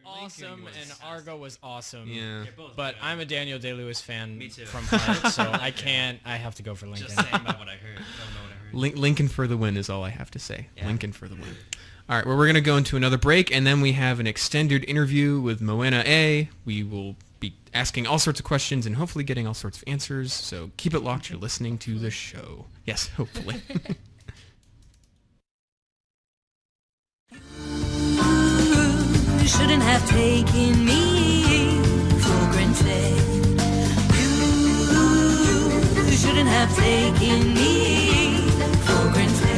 awesome, and Argo was awesome. Yeah. But I'm a Daniel Day-Lewis fan Me too. from heart, so I can't. I have to go for Lincoln. Just saying about what I heard. Don't know what I heard. Lincoln for the win is all I have to say. Yeah. Lincoln for the win. All right, well, we're going to go into another break, and then we have an extended interview with Moana A. We will be asking all sorts of questions and hopefully getting all sorts of answers, so keep it locked. You're listening to the show. Yes, hopefully. You shouldn't have taken me for granted. You shouldn't have taken me for granted.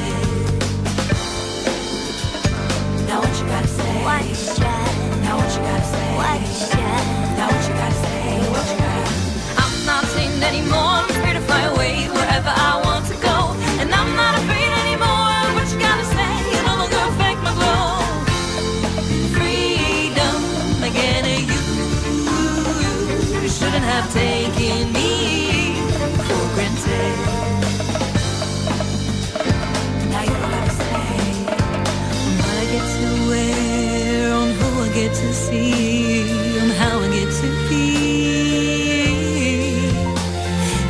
Now what you gotta say? What you got? Now what you gotta say? What you got? Now what you gotta say? What you got? I'm not tamed anymore. I'm free to fly away wherever I want to go, and I'm not afraid anymore. What you gotta say? You no longer affect my glow. Freedom again, you shouldn't have taken me for granted. Now you don't have to say what I get to wear, on who I get to see, on how I get to be.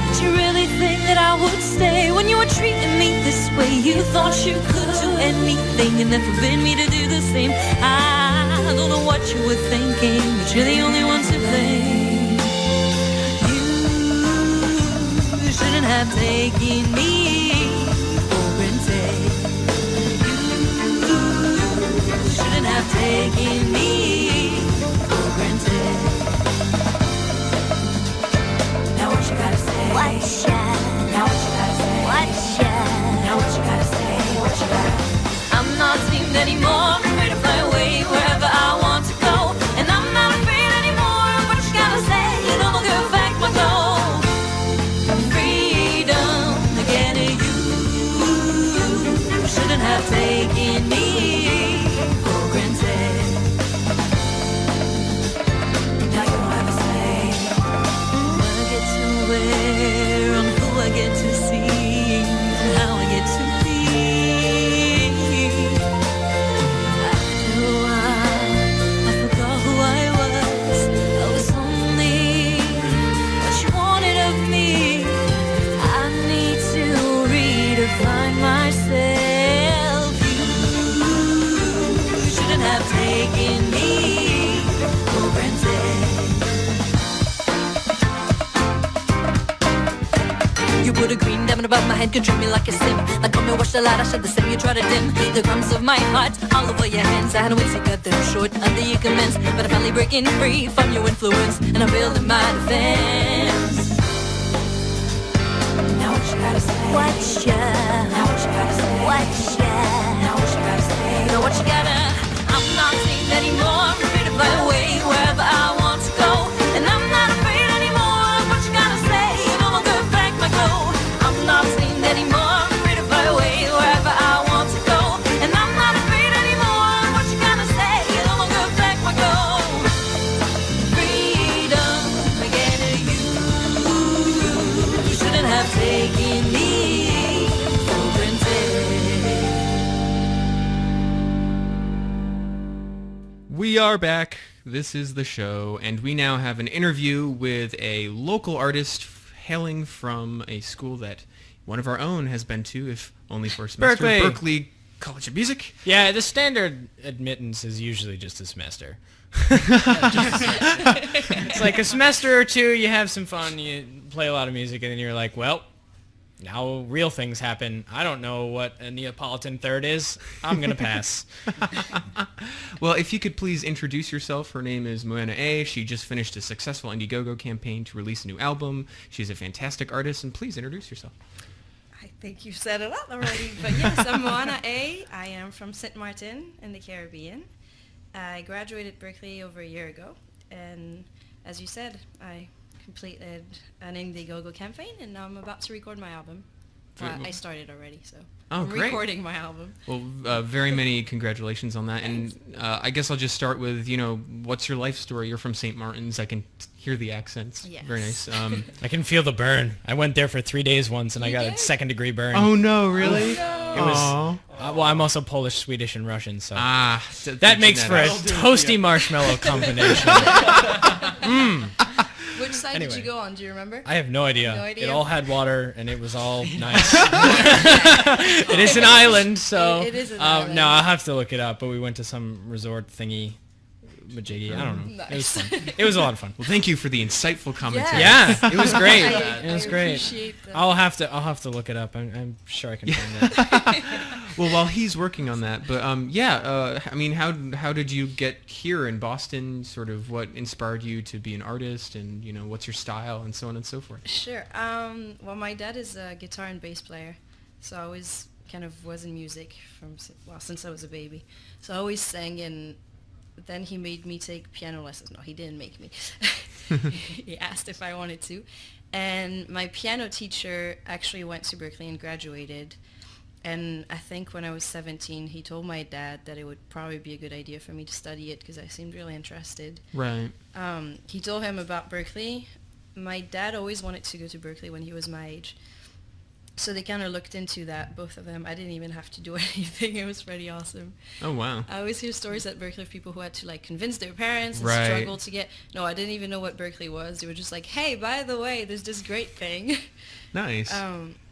Did you really think that I would stay when you were treating me this way? You thought you could do anything and then forbid me to do the same. I don't know what you were thinking, but you're the only one to blame. You shouldn't have taken me for granted. You shouldn't have taken me for granted. Now what you gotta say? What you got? Now what you gotta say? What you got? Now what you gotta say? What you got? I'm not tamed anymore. I'm free to fly away wherever I want to go, and I'm not afraid anymore. What you gotta say? You no longer affect my goal. Freedom again, you shouldn't have taken me for granted. Now you don't have to say what I get to wear, on who I get to see, and how I get to be. After a while, I forgot who I was. I was only what you wanted of me. I need to redefine myself. You shouldn't have taken me for granted. You put a green diamond above my head, control me like a sim. Like come and watch the light, I shed the sim, you try to dim the crumbs of my heart all over your hands. I had ways to cut them short under your commence, but I'm finally breaking free from your influence, and I'm building my defense. Now what you gotta say? What you? Now what you gotta say? What you? Now what you gotta say? Now what you gotta? I'm not tamed anymore. I'm free to fly away wherever I want to go, and I'm not afraid anymore. What you gotta say? You no longer affect my goal. I'm not tamed anymore. I'm free to fly away wherever I want to go, and I'm not afraid anymore. What you gotta say? You no longer affect my goal. Freedom again, you shouldn't have taken me for granted. We are back. This is the show, and we now have an interview with a local artist hailing from a school that one of our own has been to, if only for a semester. Berklee. Berklee College of Music. Yeah, the standard admittance is usually just a semester. It's like a semester or two, you have some fun, you play a lot of music, and then you're like, well, now real things happen. I don't know what a Neapolitan third is. I'm going to pass. Well, if you could please introduce yourself. Her name is Moana A. She just finished a successful Indiegogo campaign to release a new album. She's a fantastic artist, and please introduce yourself. I think you said it all already, but yes, I'm Moana A. I am from St. Martin in the Caribbean. I graduated Berklee over a year ago, and as you said, I completed an Indiegogo campaign, and now I'm about to record my album. Well, I started already, so I'm great. recording my album. Well, very many congratulations on that. And I guess I'll just start with, what's your life story? You're from St. Martin's. I can hear the accents. Yes. Very nice. I can feel the burn. I went there for 3 days once, and I got a second-degree burn. Oh, no, really? No. It was. Aw. Well, I'm also Polish, Swedish, and Russian, so that the makes for a genetics. toasty marshmallow combination. Which side did Anyway. you go on? Do you remember? I have no idea. No idea? It all had water, and it was all nice. It is an island, so It is an island. no, I'll have to look it up. But we went to some resort thingy, majiggy. I don't know. It was Nice. fun. It was a lot of fun. Well, thank you for the insightful commentary. Yeah, it was great. I It was great. appreciate that. I'll have to look it up. I'm sure I can find it. Well, while he's working on that, but I mean, how did you get here in Boston? Sort of what inspired you to be an artist, and what's your style, and so on and so forth. Sure. Well, my dad is a guitar and bass player, so I always kind of was in music since I was a baby. So I always sang, and then he made me take piano lessons. No, he didn't make me. He asked if I wanted to. And my piano teacher actually went to Berklee and graduated. And I think when I was 17, he told my dad that it would probably be a good idea for me to study it because I seemed really interested. Right. He told him about Berklee. My dad always wanted to go to Berklee when he was my age. So they kind of looked into that, both of them. I didn't even have to do anything. It was pretty awesome. Oh wow. I always hear stories at Berklee of people who had to convince their parents and Right. struggle to get. No, I didn't even know what Berklee was. They were just like, hey, by the way, there's this great thing. Nice.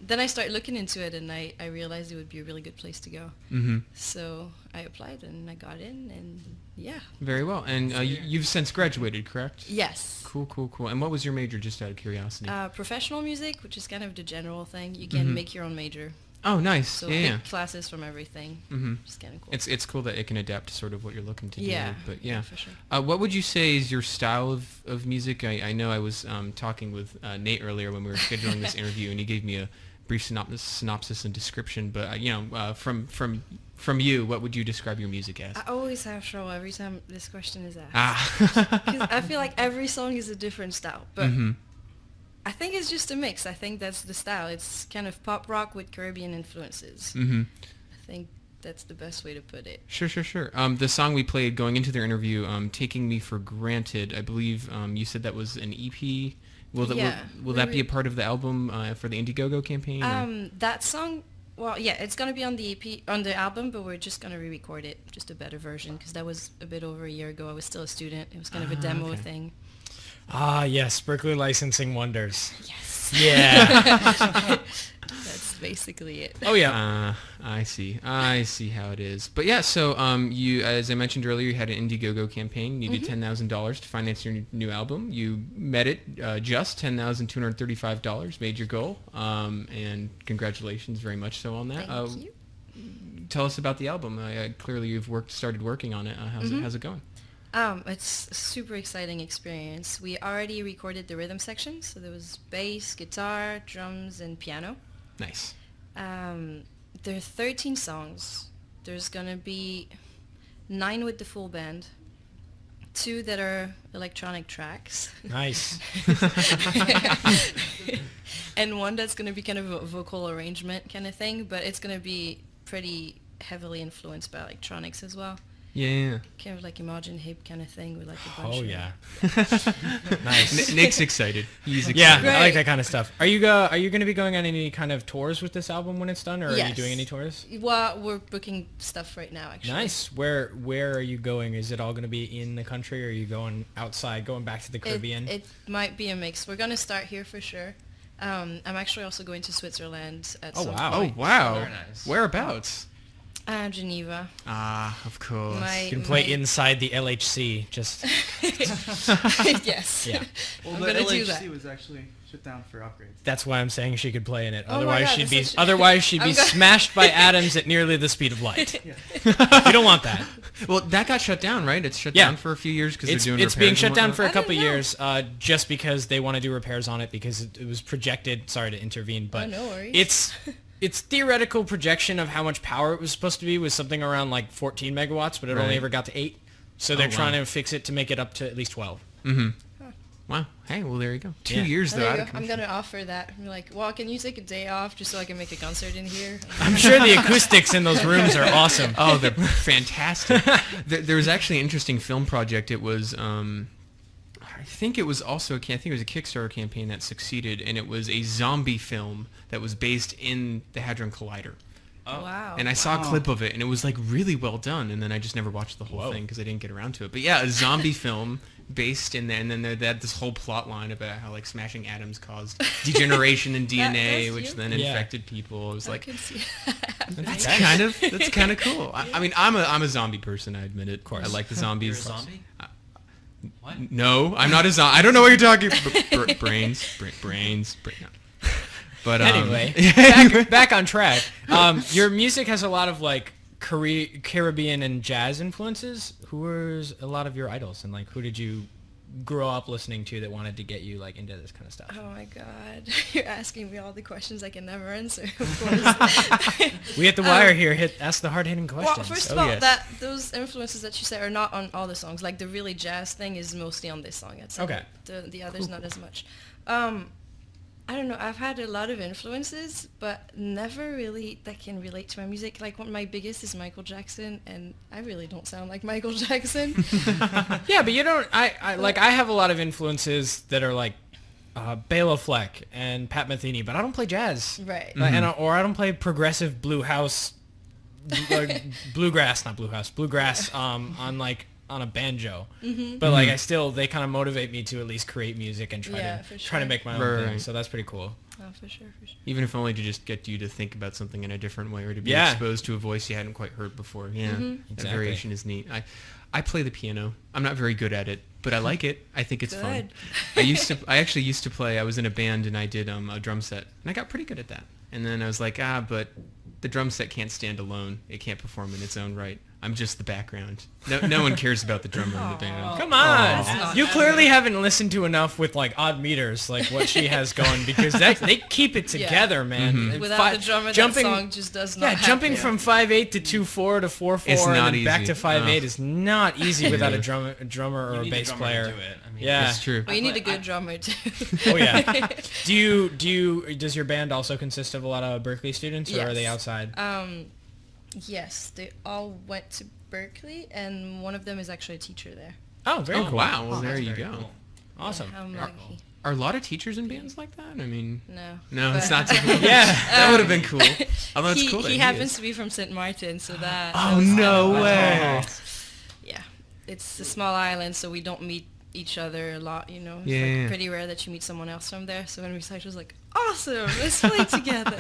Then I started looking into it, and I realized it would be a really good place to go. Mm-hmm. So I applied, and I got in, and yeah. Very well. And you've since graduated, correct? Yes. Cool. And what was your major, just out of curiosity? Professional music, which is kind of the general thing. You can make your own major. Oh, nice. So Yeah. pick classes from everything. Mm-hmm. It's kind of cool. It's cool that it can adapt to sort of what you're looking to Yeah. do. But yeah. For sure. What would you say is your style of music? I know I was talking with Nate earlier when we were scheduling this interview, and he gave me a brief synopsis and description. But from you, what would you describe your music as? I always have trouble every time this question is asked. Ah. 'Cause I feel like every song is a different style. But Mm-hmm. I think it's just a mix. I think that's the style. It's kind of pop rock with Caribbean influences. Mm-hmm. I think that's the best way to put it. Sure. The song we played going into their interview, "Taking Me for Granted," I believe you said that was an EP. Will that be a part of the album for the Indiegogo campaign? or- That song, well, yeah, it's going to be on the EP, on the album, but we're just going to re-record it, just a better version, because that was a bit over a year ago. I was still a student. It was kind of a demo okay. thing. Ah, yes, Berklee licensing wonders. Yes. Yeah. That's basically it. Oh yeah. I see how it is. But yeah, so you, as I mentioned earlier, you had an Indiegogo campaign. You did $10,000 to finance your new album. You met it just $10,235, made your goal, and congratulations very much so on that. Thank you. Tell us about the album. Clearly, you've started working on it. How's it going? It's a super exciting experience. We already recorded the rhythm section, so there was bass, guitar, drums, and piano. Nice. There are 13 songs. There's gonna be 9 with the full band, 2 that are electronic tracks, Nice. and 1 that's gonna be kind of a vocal arrangement kind of thing, but it's gonna be pretty heavily influenced by electronics as well. Yeah. Kind of like Imogen Hip kind of thing with like a bunch Oh of... yeah. Nice. Nick's excited. He's excited. Yeah, I Great. like that kind of stuff. Are you going to be going on any kind of tours with this album when it's done, or are you Yes. doing any tours? Well, we're booking stuff right now, actually. Nice. Where are you going? Is it all going to be in the country, or are you going outside, going back to the Caribbean? It might be a mix. We're going to start here for sure. I'm actually also going to Switzerland at Oh, some wow. Oh point. wow. Very nice. Whereabouts? Geneva. Ah, of course. You can play inside the LHC. Just Yes. yeah. Well, I'm the gonna do LHC that. was actually shut down for upgrades. That's why I'm saying she could play in it. Oh my Otherwise, God, she'd that's be such- I'm gonna- smashed by atoms at nearly the speed of light. You don't want that. Well, that got shut down, right? It's shut Yeah. down for a few years because they're doing It's being repairs shut and down whatnot? for a I couple didn't know. years, just because they want to do repairs on it because it was projected. Sorry to intervene, but no worries. Its theoretical projection of how much power it was supposed to be was something around like 14 megawatts, but it Right. only ever got to 8. So they're wow. trying to fix it to make it up to at least 12. Wow. Hey, well, there you go. 2 Yeah. years, though, There out you of go. I'm commission. going to offer that. I'm like, well, can you take a day off just so I can make a concert in here? I'm sure the acoustics in those rooms are awesome. Oh, they're fantastic. There was actually an interesting film project. It was, I think it was also, I think it was a Kickstarter campaign that succeeded, and it was a zombie film that was based in the Hadron Collider. Oh. Wow. And I saw a clip of it, and it was like really well done. And then I just never watched the whole thing because I didn't get around to it. But yeah, a zombie film based in there, and then they had this whole plot line about how like smashing atoms caused degeneration in DNA, that's which you. then infected people. It was I like can see that's kind of cool. I mean, I'm a zombie person. I admit it. Of course, I like the zombies. You're a zombie? What? No, I'm not a zombie. I don't know what you're talking. Brains. No. But Anyway, back on track. Your music has a lot of like Caribbean and jazz influences. Who were a lot of your idols, and like who did you grow up listening to that wanted to get you like into this kind of stuff? Oh my God, you're asking me all the questions I can never answer. Of course. We at the wire here ask the hard-hitting questions. Well, first of Oh, all, yes. those influences that you said are not on all the songs. Like the really jazz thing is mostly on this song. I'd say. Okay. The others not as much. I don't know. I've had a lot of influences, but never really that can relate to my music. Like one of my biggest is Michael Jackson, and I really don't sound like Michael Jackson. Yeah, but you don't. I have a lot of influences that are like Bela Fleck and Pat Metheny, but I don't play jazz. Right. Or I don't play progressive bluegrass on a banjo. But like they kind of motivate me to at least create music and try to make my own thing. So that's pretty cool. Oh, for sure. even if only to just get you to think about something in a different way or to be Yeah. exposed to a voice you hadn't quite heard before. Yeah, that Exactly. variation is neat. I play the piano. I'm not very good at it, but I like it. I think it's fun. I actually used to play. I was in a band and I did a drum set, and I got pretty good at that. And then I was like, but the drum set can't stand alone. It can't perform in its own right. I'm just the background. No one cares about the drummer in the band. Come on. You clearly haven't listened to enough with like odd meters, like what she has going, because they keep it together, man. And Without the drummer, that song just does not happen. Jumping from 5/8 to 2/4 to 4/4 It's and not then back easy. to 5/8 is not easy without a drummer or You a need bass the drummer player. to do it. I mean, Yeah. It's true. Well, you need a good drummer too. Oh yeah. Does your band also consist of a lot of Berklee students, or are they Yes. outside? Yes, they all went to Berklee, and one of them is actually a teacher there. Oh, very cool. Wow. Well, there that's you very go. cool. Awesome. Yeah, I'm lucky. Are a lot of teachers in bands like that? I mean, No. no, it's But- not typical. Yeah. That would have been cool. Although it's cool that he he happens is. to be from St. Martin, so that. Oh, was no kind of- way. Yeah, it's a small island, so we don't meet each other a lot. You know, it's Yeah. pretty rare that you meet someone else from there. So when we started, it was like, awesome, let's play together.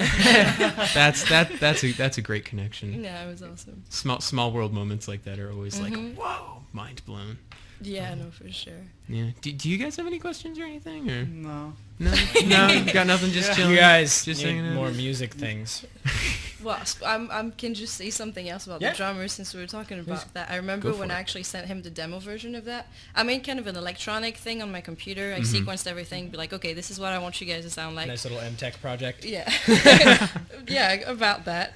That's a great connection. Yeah, it was awesome. Small world moments like that are always like, whoa, mind blown. Yeah, no, for sure. Yeah. Do you guys have any questions or anything? Or No. no, you got nothing. Just chilling. You guys just need hanging out? more music things. Well, I can just say something else about Yeah. the drummer since we were talking about that. I remember Go when for I it. actually sent him the demo version of that. I made kind of an electronic thing on my computer. I sequenced everything, be like, okay, this is what I want you guys to sound like. Nice little MTech project. Yeah. Yeah, about that.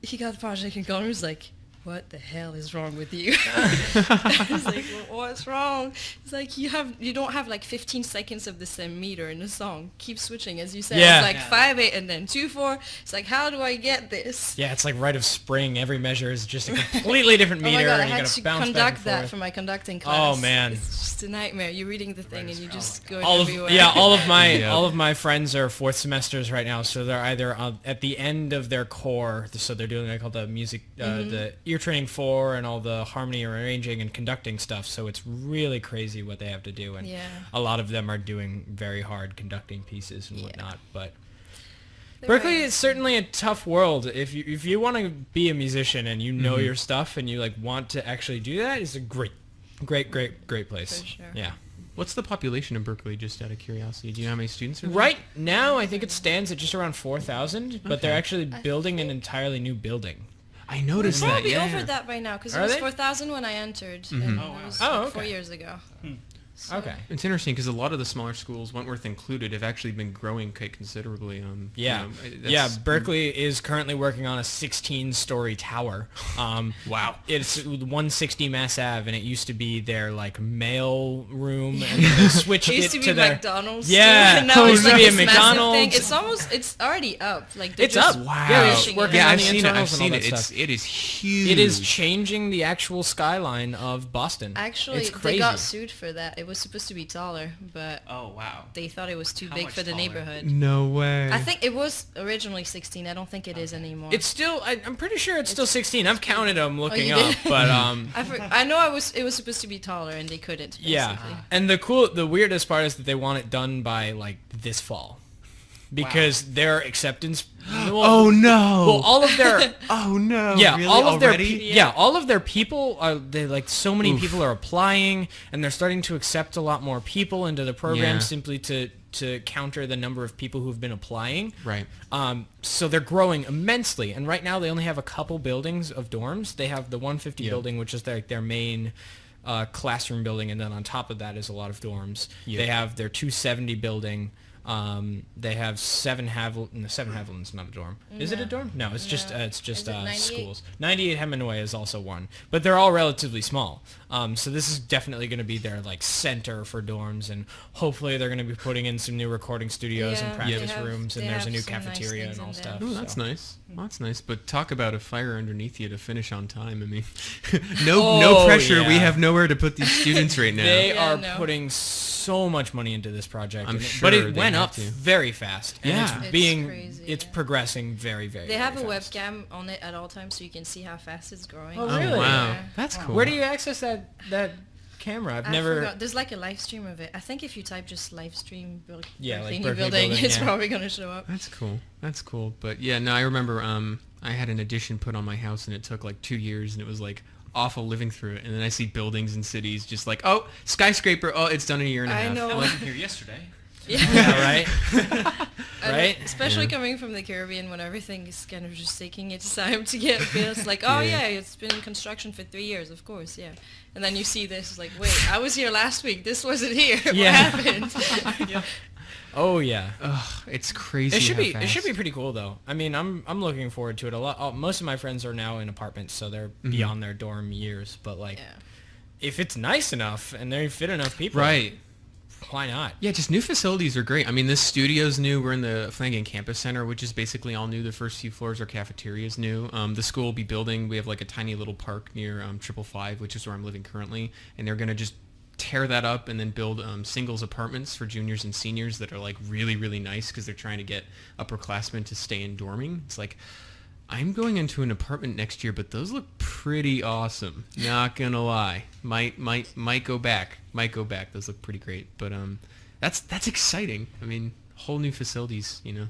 He got the project and Connor was like, what the hell is wrong with you? I was like, well, what's wrong? It's like, you don't have like 15 seconds of the same meter in the song. Keep switching, as you said. Yeah. It's like 5/8 and then 2/4. It's like, how do I get this? Yeah, it's like Rite of Spring. Every measure is just a completely different Oh meter, my god, I and you had gotta to bounce back and conduct that forth. for my conducting class. Oh, man. It's just a nightmare. You're reading the thing and you just go all of everywhere. all of my Yeah. all of my friends are fourth semesters right now, so they're either at the end of their core, so they're doing like all the music, the ear training 4, and all the harmony arranging and conducting stuff. So it's really crazy what they have to do, and Yeah. a lot of them are doing very hard conducting pieces and Yeah. whatnot. But They're Berklee right. is certainly a tough world. If you want to be a musician and you know your stuff and you like want to actually do that, it's a great place. For sure. Yeah. What's the population of Berklee? Just out of curiosity, do you know how many students are there? Right now, I think it stands at just around 4,000, but they're actually building an entirely new building. I noticed that. Probably Yeah. over that by now, because it Are was they? 4,000 when I entered, and it was Oh, like 4 okay. years ago. So- Okay. It's interesting because a lot of the smaller schools, Wentworth included, have actually been growing quite considerably. Yeah. That's- Yeah, Berklee is currently working on a 16-story tower. Wow. It's 160 Mass Ave, and it used to be their like mail room, and then they switched It it used to be to their McDonald's. Yeah, and now it it's used to like be a this massive thing. McDonald's. It's already up. Like they're It's just up. Wow. Yeah, they're finishing working it. Yeah, on I've the seen it. internals I've and seen all it. that stuff. It is huge. It is changing the actual skyline of Boston. Actually, it's they crazy. got sued for that. it was supposed to be taller, but Oh wow. they thought it was too How big much for the taller? neighborhood. No way. I think it was originally 16. I don't think it is anymore. It's still. I'm pretty sure it's still 16. I've counted them looking you up, did? but I know it was supposed to be taller, and they couldn't. Basically. yeah. And the weirdest part is that they want it done by like this fall, because their acceptance. Oh no. Well, all of their. Oh no. Yeah, really? all of Already? their all of their people are so many people are applying, and they're starting to accept a lot more people into the program Yeah. simply to counter the number of people who've been applying. Right. So they're growing immensely, and right now they only have a couple buildings of dorms. They have the 150 Yeah. building, which is their main classroom building, and then on top of that is a lot of dorms. Yeah. They have their 270 building. They have 7 Haviland. No, 7 Haviland's not a dorm. Is it a dorm? No, it's just Is it 98? schools. 98 Hemingway is also one, but they're all relatively small. So this is definitely going to be their like center for dorms, and hopefully they're going to be putting in some new recording studios and Yeah, practice they have- rooms, and they there's a have new some nice cafeteria things and all in there. stuff. Oh, that's so. nice. That's nice. But talk about a fire underneath you to finish on time. I mean, no Oh, pressure. We yeah. have nowhere to put these students right now. They Yeah, are no. putting so much money into this project, I'm and sure but it they went have up to. very fast. And Yeah. It's crazy, yeah. progressing very, very. They have a very fast. webcam on it at all times, so you can see how fast it's growing. Oh, Oh really? wow, Yeah. that's cool. Where do you access that camera? I've I never. forgot. There's like a live stream of it. I think if you type just live stream Yeah, like Berklee Berklee building, building, it's yeah. probably gonna show up. That's cool. That's cool. But yeah, no, I remember I had an addition put on my house and it took like 2 years and it was like awful living through it. And then I see buildings and cities just like, oh, skyscraper. Oh, it's done in a year and a I half. know. I wasn't here yesterday. Yeah, right. And Right? especially Yeah. coming from the Caribbean when everything is kind of just taking its time to get built. It's like, oh Yeah. yeah, it's been in construction for 3 years, of course, yeah. And then you see this, it's like, wait, I was here last week. This wasn't here. Yeah. What happened? Oh yeah. Ugh, it's crazy. It should how be. It should fast. be pretty cool though. I mean, I'm looking forward to it a lot. Most of my friends are now in apartments, so they're beyond their dorm years. But like, Yeah. if it's nice enough and they fit enough people, Right. why not? Yeah, just new facilities are great. I mean, this studio's new. We're in the Flanagan Campus Center, which is basically all new. The first few floors are cafeterias new. The school will be building. We have like a tiny little park near 555, which is where I'm living currently, and they're gonna just tear that up and then build singles apartments for juniors and seniors that are like really, really nice because they're trying to get upperclassmen to stay in dorming. It's like, I'm going into an apartment next year, but those look pretty awesome. Not gonna lie, might go back. Might go back. Those look pretty great. But that's exciting. I mean, whole new facilities. You know,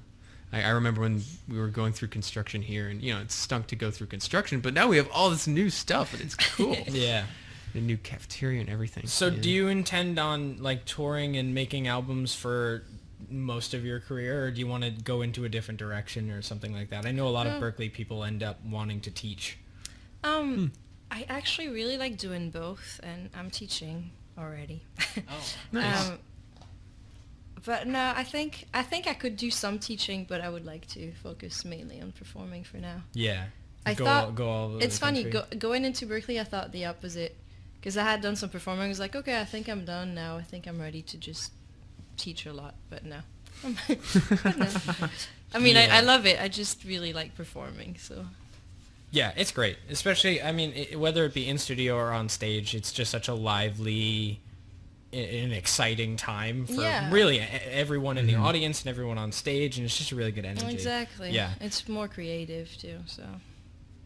I remember when we were going through construction here, and you know, it stunk to go through construction, but now we have all this new stuff, and it's cool. Yeah. The new cafeteria and everything. So Yeah. do you intend on like touring and making albums for most of your career, or do you want to go into a different direction or something like that? I know a lot of Berklee people end up wanting to teach. I actually really like doing both, and I'm teaching already. Oh. Nice. But no, I think I could do some teaching, but I would like to focus mainly on performing for now. Yeah. I go thought all over it's the funny country. going into Berklee. I thought the opposite, because I had done some performing. I was like, okay, I think I'm done now. I think I'm ready to just teach a lot. But no. But no. I mean, Yeah. I love it. I just really like performing. So Yeah, it's great. Especially, I mean, whether it be in studio or on stage, it's just such a lively, an exciting time for Yeah. really everyone in the audience and everyone on stage, and it's just a really good energy. exactly. Yeah. It's more creative too. So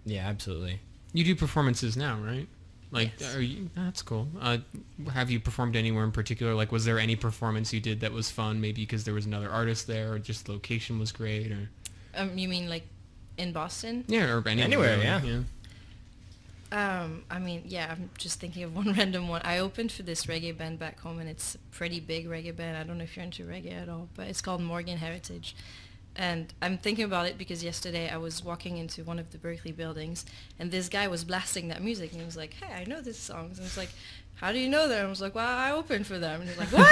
Yeah, absolutely. You do performances now, right? Like, Yes. are you? That's cool. Have you performed anywhere in particular? Like, was there any performance you did that was fun? Maybe because there was another artist there, or just location was great, or you mean like in Boston? yeah, or Anywhere, really, yeah. I mean, yeah, I'm just thinking of one random one. I opened for this reggae band back home, and it's a pretty big reggae band. I don't know if you're into reggae at all, but it's called Morgan Heritage. And I'm thinking about it because yesterday I was walking into one of the Berklee buildings, and this guy was blasting that music, and he was like, hey, I know this song. And I was like, how do you know that? I was like, well, I opened for them. And he's like, what?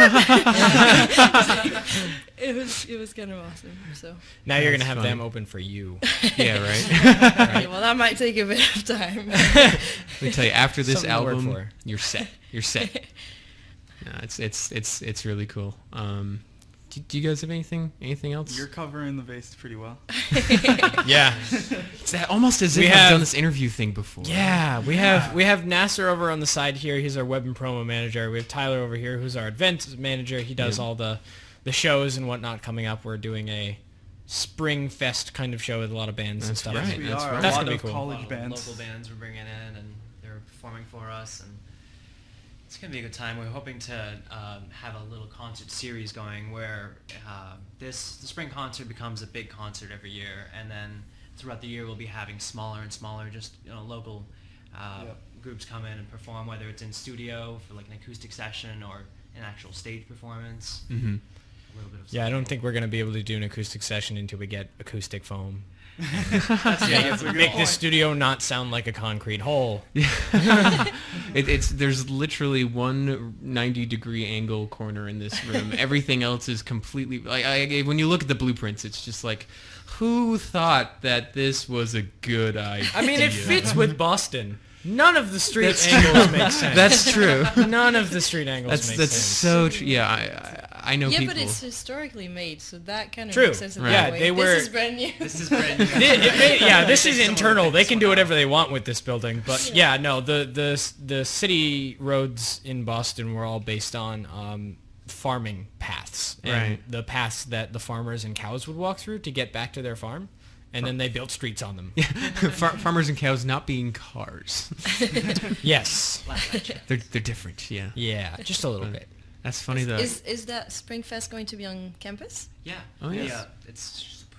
it was kind of awesome. So Now you're That's gonna have funny. them open for you. Yeah, right. okay, well, that might take a bit of time. Let me tell you, after this Something to work album, for. you're set. You're set. No, it's really cool. Do you guys have anything else? You're covering the bass pretty well. Yeah. It's almost as if I've done this interview thing before. Yeah, we have Nasser over on the side here. He's our web and promo manager. We have Tyler over here, who's our events manager. He does all the shows and whatnot coming up. We're doing a Spring Fest kind of show with a lot of bands and stuff. right. We That's are. right. A That's lot gonna be of cool. college Local bands. bands we're bringing in, and they're performing for us, and it's gonna be a good time. We're hoping to have a little concert series going where the spring concert becomes a big concert every year, and then throughout the year we'll be having smaller and smaller, just local groups come in and perform, whether it's in studio for like an acoustic session or an actual stage performance. Mm-hmm. A little bit of Yeah, I don't think we're going to be able to do an acoustic session until we get acoustic foam. That's a good Make point. this studio not sound like a concrete hole. There's literally one 90-degree angle corner in this room. Everything else is completely when you look at the blueprints, it's just like, who thought that this was a good idea? I mean, it fits with Boston. None of the street angles make sense. That's true. None of the street angles make That's sense. so true. Yeah, I know Yeah, people. but it's historically made, so that kind of True. makes sense in Right. that Yeah, way. they were- This is brand new. This is brand new. This is internal. They can do whatever they want with this building. But yeah, no, the city roads in Boston were all based on farming paths. And Right. the paths that the farmers and cows would walk through to get back to their farm. And then they built streets on them. Farmers and cows not being cars. Yes. They're different. Yeah. Yeah, just a little bit. That's funny though. Is that Spring Fest going to be on campus? Yeah. Oh, yes. Yeah.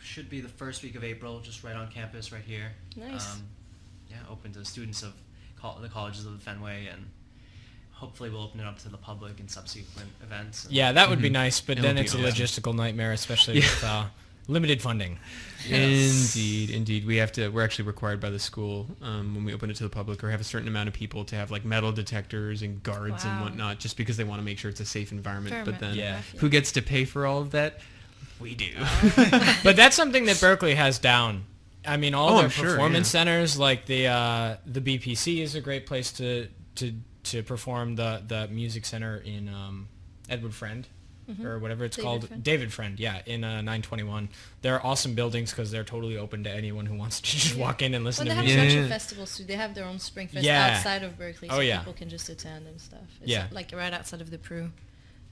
Should be the first week of April, just right on campus, right here. Nice. Open to students of the colleges of the Fenway, and hopefully we'll open it up to the public in subsequent events. And Yeah, that would be nice, but It then would be it's a awesome. logistical nightmare, especially with limited funding. Indeed. We're actually required by the school when we open it to the public, or have a certain amount of people to have like metal detectors and guards and Wow. whatnot, just because they want to make sure it's a safe environment. Fair But enough. then, Yeah. who gets to pay for all of that? We do. But that's something that Berklee has down. I mean, all Oh, their I'm sure, performance yeah. centers, like the BPC is a great place to perform. The music center in Edward Friend, or whatever it's David called. Friend. David Friend, yeah, in 921. They're awesome buildings because they're totally open to anyone who wants to just walk in and Well, listen they to have music. a bunch Yeah. of festivals too. They have their own Spring Fest Yeah. outside of Berkeley, so Oh, yeah. people can just attend and stuff. It's Yeah. like right outside of the Peru,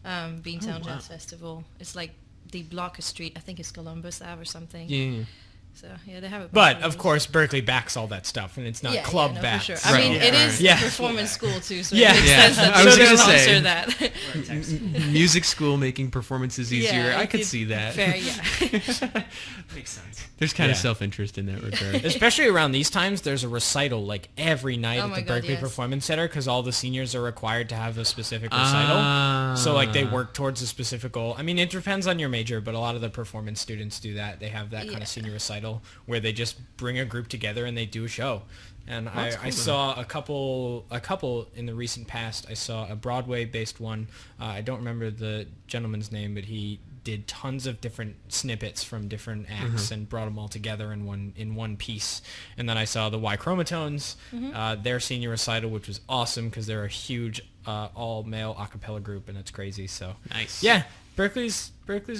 Beantown wow. Jazz Festival. It's like they block a street. I think it's Columbus Ave or something. Yeah. So yeah, they have a bunch But of those. course, Berklee backs all that stuff, and it's not club no, backed. for sure. I mean, Right. it is Yeah. a performance school too, so Yeah. it makes Yeah. sense that I was they gonna sponsor say. that. we're in Texas. Music school making performances easier. Yeah, I could it- see that. Fair, yeah. Makes sense. There's kind of Yeah. self-interest in that regard. Especially around these times, there's a recital like every night Oh at my the God, Berklee yes. Performance Center because all the seniors are required to have a specific recital. So like they Ah. work towards a specific goal. I mean, it depends on your major, but a lot of the performance students do that. They have that kind Yeah. of senior recital where they just bring a group together and they do a show. And that's I cool, saw a couple in the recent past. I saw a Broadway-based one. I don't remember the gentleman's name, but he did tons of different snippets from different acts and brought them all together in one piece. And then I saw the Y Chromatones, their senior recital, which was awesome because they're a huge all-male a cappella group, and it's crazy. So Nice. yeah, Berkeley's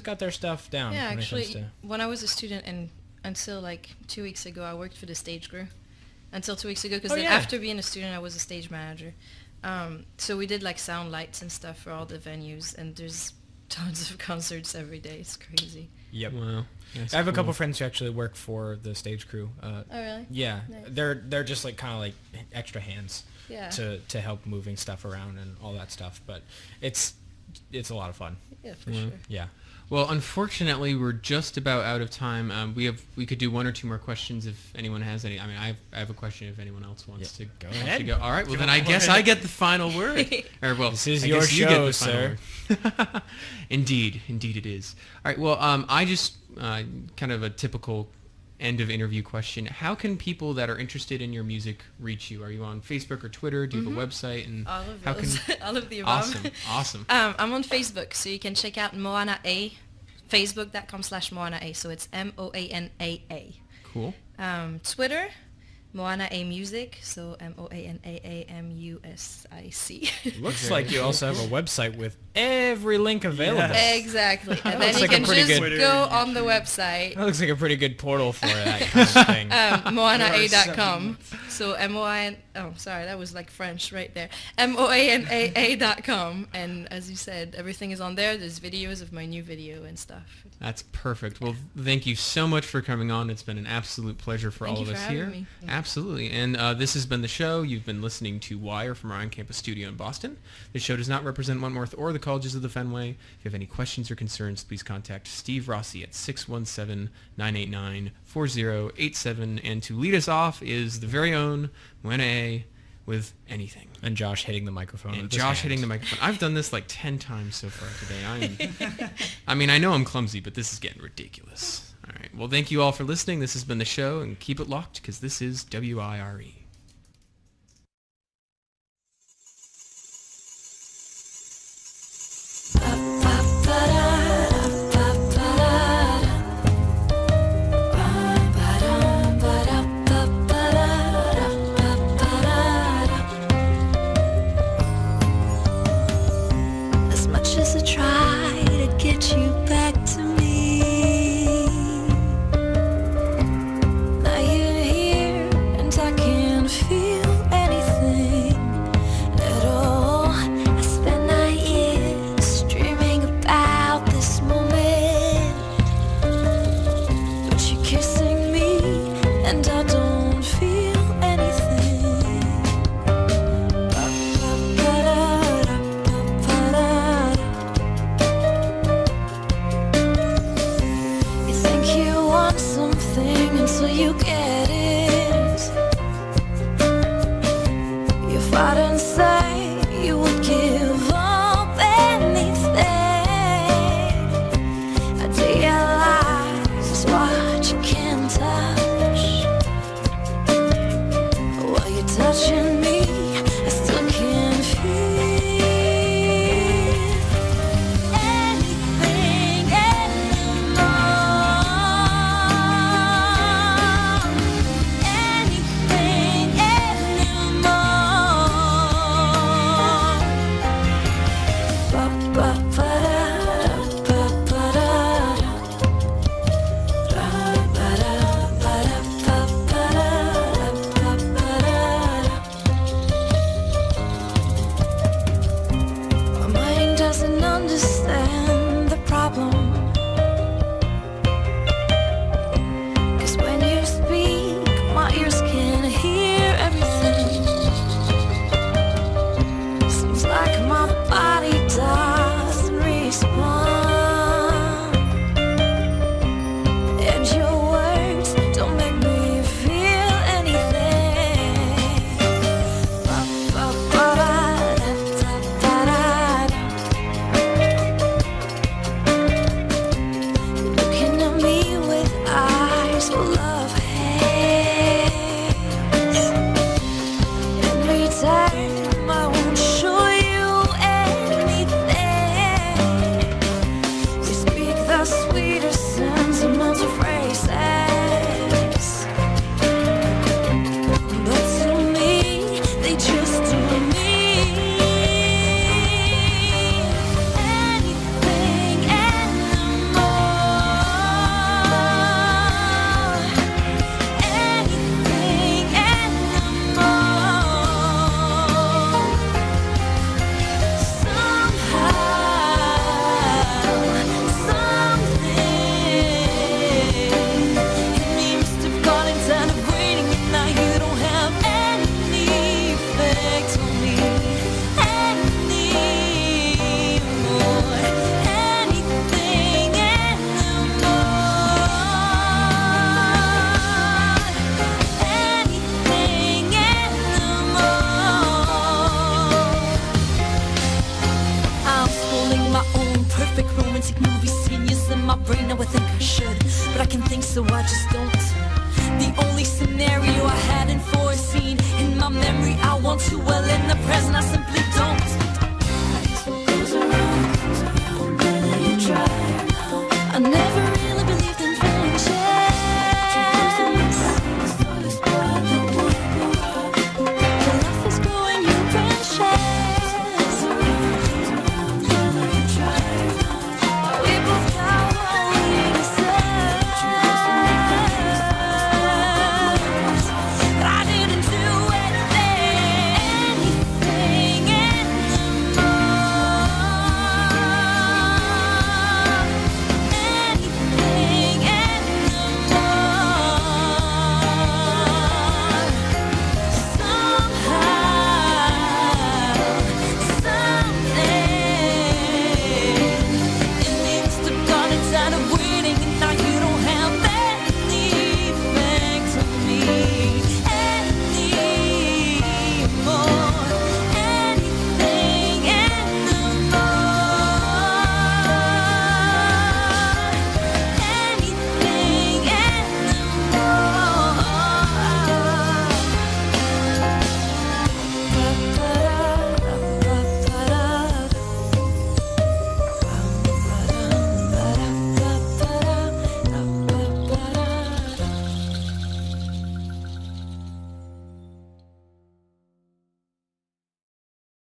got their stuff down. Yeah, when it comes actually, to- when I was a student and until like 2 weeks ago, I worked for the stage crew. Until 2 weeks ago, because Oh, then yeah. after being a student, I was a stage manager. So we did like sound lights and stuff for all the venues, and there's tons of concerts every day. It's crazy. Yep. Wow. That's I have a couple cool. friends who actually work for the stage crew. Oh, really? Yeah, Nice. they're just like kind of like extra hands Yeah. to help moving stuff around and all that stuff. But it's a lot of fun. Yeah, for sure. Yeah. Well, unfortunately, we're just about out of time. We could do one or two more questions if anyone has any. I mean, I have a question if anyone else wants to go wants ahead. to go. All right. Well, then I guess I get the final word. Or well, This is I your guess you get show, the final word. Indeed it is. All right. Well, I just kind of a typical end of interview question. How can people that are interested in your music reach you? Are you on Facebook or Twitter? Do you have a website? And All of how those. can All of the above. Awesome. I'm on Facebook, so you can check out Moana A, facebook.com/Moana A. So it's MOANAA. Cool. Twitter, Moana A Music, so MOANAAMUSIC. Looks like you also have a website with every link available. Yes. Exactly. And looks then you like a can pretty just good- go on the website, That looks like a pretty good portal for that kind of thing. moanaa.com. So M-O-I-N, oh, sorry, that was like French right there. MOANAA.com. And as you said, everything is on there. There's videos of my new video and stuff. That's perfect. Well, thank you so much for coming on. It's been an absolute pleasure for Thank all you of for us having here. me. Absolutely. And this has been the show. You've been listening to Wire from our on-campus studio in Boston. The show does not represent Wentworth or the colleges of the Fenway. If you have any questions or concerns, please contact Steve Rossi at 617-989-4087. And to lead us off is the very own Moana A with Anything. And Josh hitting the microphone. And with his Josh hand. hitting the microphone. I've done this like 10 times so far today. I mean, I know I'm clumsy, but this is getting ridiculous. All right. Well, thank you all for listening. This has been the show, and keep it locked because this is WIRE. As much as I try to get you back to me, now you're here and I can't feel anything at all. I spent 9 years dreaming about this moment, but you're kissing me and I don't feel anything. You think you want something until you get it. You fight and say you would give up anything. I realize what you can't touch. While you're touching me, I still can't feel anything anymore. Anything anymore. My mind doesn't understand the problem. 'Cause when you speak, my ears can hear everything. Seems like my body doesn't respond. And your words don't make me feel anything. Looking at me with eyes full of hate. In return, I won't show you anything. We speak the sweetest sentimental phrases, but to me, they just do me. Anything anymore. Anything anymore. Somehow, something in me must have gone inside of waiting, and now you don't have any effect on me anymore. Anything anymore. Anything anymore. I'm scrolling my own perfect romantic movie scenes in my brain. Now I think I should, but I can think so I just don't. The only scenario I hadn't foreseen in my memory I want to, well in the present I simply don't.